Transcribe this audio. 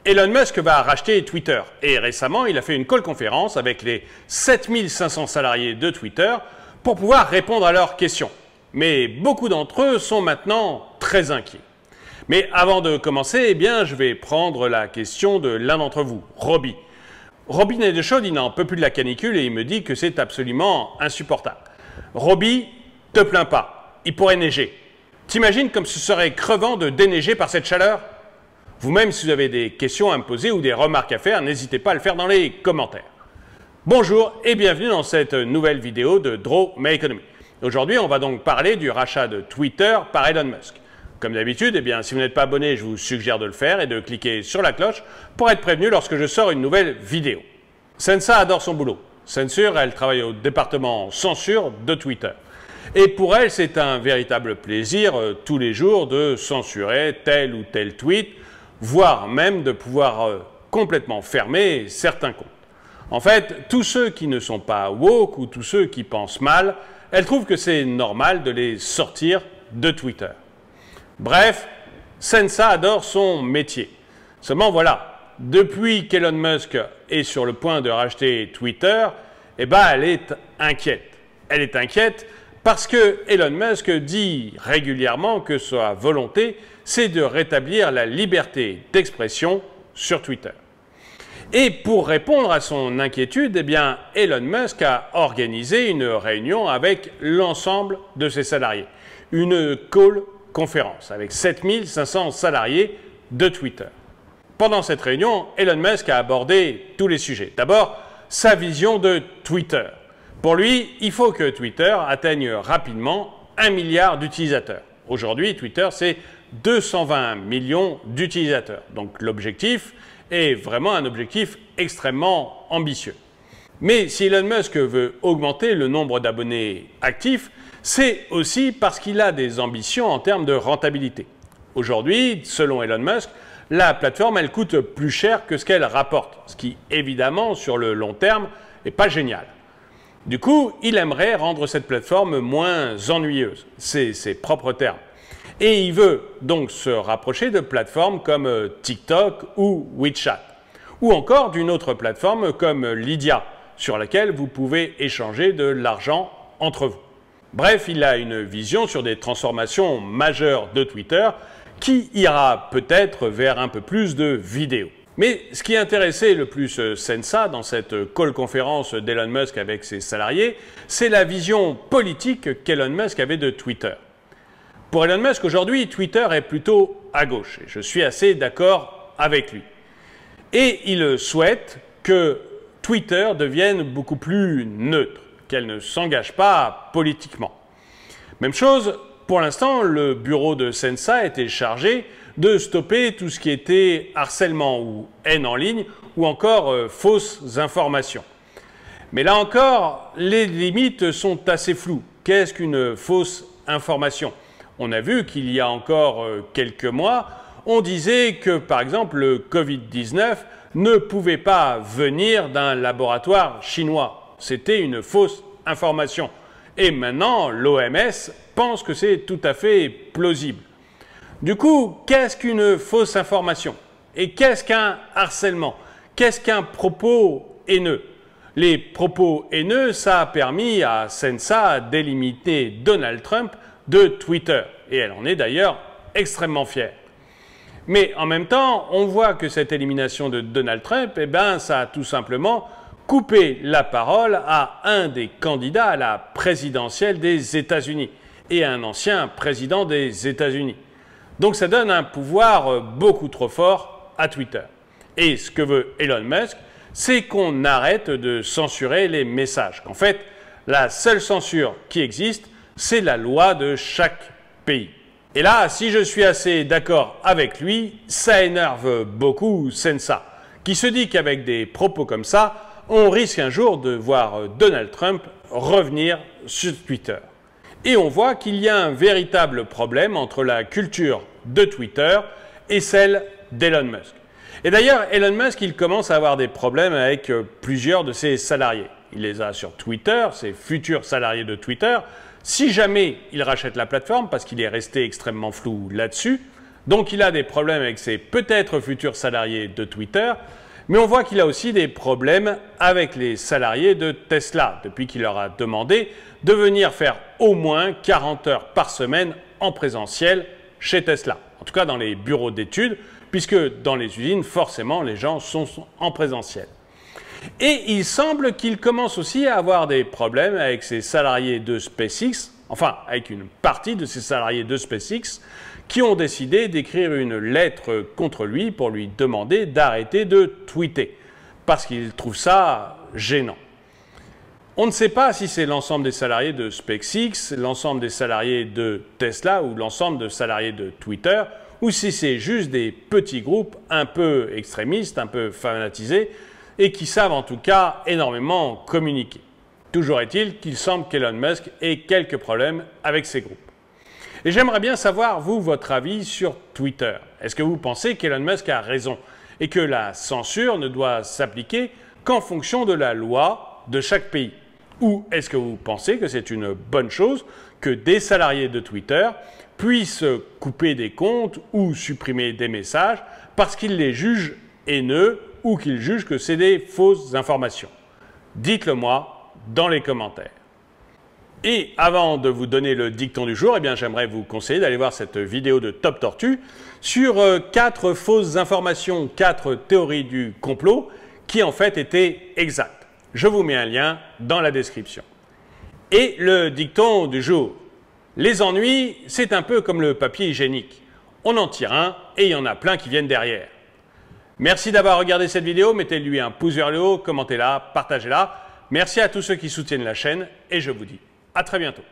Elon Musk va racheter Twitter et récemment il a fait une call conférence avec les 7500 salariés de Twitter pour pouvoir répondre à leurs questions. Mais beaucoup d'entre eux sont maintenant très inquiets. Mais avant de commencer, eh bien, je vais prendre la question de l'un d'entre vous, Robbie. Robbie n'est de chaude, il n'en peut plus de la canicule et il me dit que c'est absolument insupportable. Robbie, te plains pas, il pourrait neiger. T'imagines comme ce serait crevant de déneiger par cette chaleur? Vous-même, si vous avez des questions à me poser ou des remarques à faire, n'hésitez pas à le faire dans les commentaires. Bonjour et bienvenue dans cette nouvelle vidéo de Draw My Economy. Aujourd'hui, on va donc parler du rachat de Twitter par Elon Musk. Comme d'habitude, eh bien, si vous n'êtes pas abonné, je vous suggère de le faire et de cliquer sur la cloche pour être prévenu lorsque je sors une nouvelle vidéo. Sensa adore son boulot. Censure, elle travaille au département censure de Twitter. Et pour elle, c'est un véritable plaisir tous les jours de censurer tel ou tel tweet, voire même de pouvoir complètement fermer certains comptes. En fait, tous ceux qui ne sont pas woke ou tous ceux qui pensent mal, elle trouve que c'est normal de les sortir de Twitter. Bref, Sensa adore son métier. Seulement voilà, depuis qu'Elon Musk est sur le point de racheter Twitter, eh ben, elle est inquiète. Elle est inquiète parce que Elon Musk dit régulièrement que sa volonté, c'est de rétablir la liberté d'expression sur Twitter. Et pour répondre à son inquiétude, eh bien, Elon Musk a organisé une réunion avec l'ensemble de ses salariés. Une call conférence avec 7500 salariés de Twitter. Pendant cette réunion, Elon Musk a abordé tous les sujets. D'abord, sa vision de Twitter. Pour lui, il faut que Twitter atteigne rapidement 1 milliard d'utilisateurs. Aujourd'hui, Twitter, c'est 220 millions d'utilisateurs. Donc l'objectif est vraiment un objectif extrêmement ambitieux. Mais si Elon Musk veut augmenter le nombre d'abonnés actifs, c'est aussi parce qu'il a des ambitions en termes de rentabilité. Aujourd'hui, selon Elon Musk, la plateforme, elle coûte plus cher que ce qu'elle rapporte, ce qui, évidemment, sur le long terme, n'est pas génial. Du coup, il aimerait rendre cette plateforme moins ennuyeuse, c'est ses propres termes. Et il veut donc se rapprocher de plateformes comme TikTok ou WeChat, ou encore d'une autre plateforme comme Lydia, sur laquelle vous pouvez échanger de l'argent entre vous. Bref, il a une vision sur des transformations majeures de Twitter qui ira peut-être vers un peu plus de vidéos. Mais ce qui intéressait le plus Sensa dans cette call conférence d'Elon Musk avec ses salariés, c'est la vision politique qu'Elon Musk avait de Twitter. Pour Elon Musk, aujourd'hui, Twitter est plutôt à gauche, et je suis assez d'accord avec lui. Et il souhaite que Twitter devienne beaucoup plus neutre, qu'elle ne s'engage pas politiquement. Même chose, pour l'instant, le bureau de Sensa était chargé de stopper tout ce qui était harcèlement ou haine en ligne ou encore fausses informations. Mais là encore, les limites sont assez floues. Qu'est-ce qu'une fausse information? On a vu qu'il y a encore quelques mois, on disait que par exemple le Covid-19 ne pouvait pas venir d'un laboratoire chinois. C'était une fausse information. Et maintenant, l'OMS pense que c'est tout à fait plausible. Du coup, qu'est-ce qu'une fausse information? Et qu'est-ce qu'un harcèlement? Qu'est-ce qu'un propos haineux? Les propos haineux, ça a permis à Sensa d'éliminer Donald Trump de Twitter. Et elle en est d'ailleurs extrêmement fière. Mais en même temps, on voit que cette élimination de Donald Trump, eh ben, ça a tout simplement coupé la parole à un des candidats à la présidentielle des États-Unis et à un ancien président des États-Unis. Donc ça donne un pouvoir beaucoup trop fort à Twitter. Et ce que veut Elon Musk, c'est qu'on arrête de censurer les messages. Qu'en fait, la seule censure qui existe, c'est la loi de chaque pays. Et là, si je suis assez d'accord avec lui, ça énerve beaucoup Sensa, qui se dit qu'avec des propos comme ça, on risque un jour de voir Donald Trump revenir sur Twitter. Et on voit qu'il y a un véritable problème entre la culture de Twitter et celle d'Elon Musk. Et d'ailleurs, Elon Musk, il commence à avoir des problèmes avec plusieurs de ses salariés. Il les a sur Twitter, ses futurs salariés de Twitter. Si jamais il rachète la plateforme, parce qu'il est resté extrêmement flou là-dessus, Donc il a des problèmes avec ses peut-être futurs salariés de Twitter, mais on voit qu'il a aussi des problèmes avec les salariés de Tesla, depuis qu'il leur a demandé de venir faire au moins 40 heures par semaine en présentiel chez Tesla. En tout cas dans les bureaux d'études, puisque dans les usines, forcément, les gens sont en présentiel. Et il semble qu'il commence aussi à avoir des problèmes avec ses salariés de SpaceX, enfin avec une partie de ses salariés de SpaceX, qui ont décidé d'écrire une lettre contre lui pour lui demander d'arrêter de tweeter, parce qu'ils trouvent ça gênant. On ne sait pas si c'est l'ensemble des salariés de SpaceX, l'ensemble des salariés de Tesla ou l'ensemble des salariés de Twitter, ou si c'est juste des petits groupes un peu extrémistes, un peu fanatisés, et qui savent en tout cas énormément communiquer. Toujours est-il qu'il semble qu'Elon Musk ait quelques problèmes avec ces groupes. Et j'aimerais bien savoir, vous, votre avis sur Twitter. Est-ce que vous pensez qu'Elon Musk a raison et que la censure ne doit s'appliquer qu'en fonction de la loi de chaque pays? Ou est-ce que vous pensez que c'est une bonne chose que des salariés de Twitter puissent couper des comptes ou supprimer des messages parce qu'ils les jugent haineux ou qu'ils jugent que c'est des fausses informations? Dites-le moi dans les commentaires. Et avant de vous donner le dicton du jour, eh bien, j'aimerais vous conseiller d'aller voir cette vidéo de Top Tortue sur 4 fausses informations, 4 théories du complot qui en fait étaient exactes. Je vous mets un lien dans la description. Et le dicton du jour. Les ennuis, c'est un peu comme le papier hygiénique. On en tire un et il y en a plein qui viennent derrière. Merci d'avoir regardé cette vidéo, mettez-lui un pouce vers le haut, commentez-la, partagez-la. Merci à tous ceux qui soutiennent la chaîne et je vous dis à très bientôt.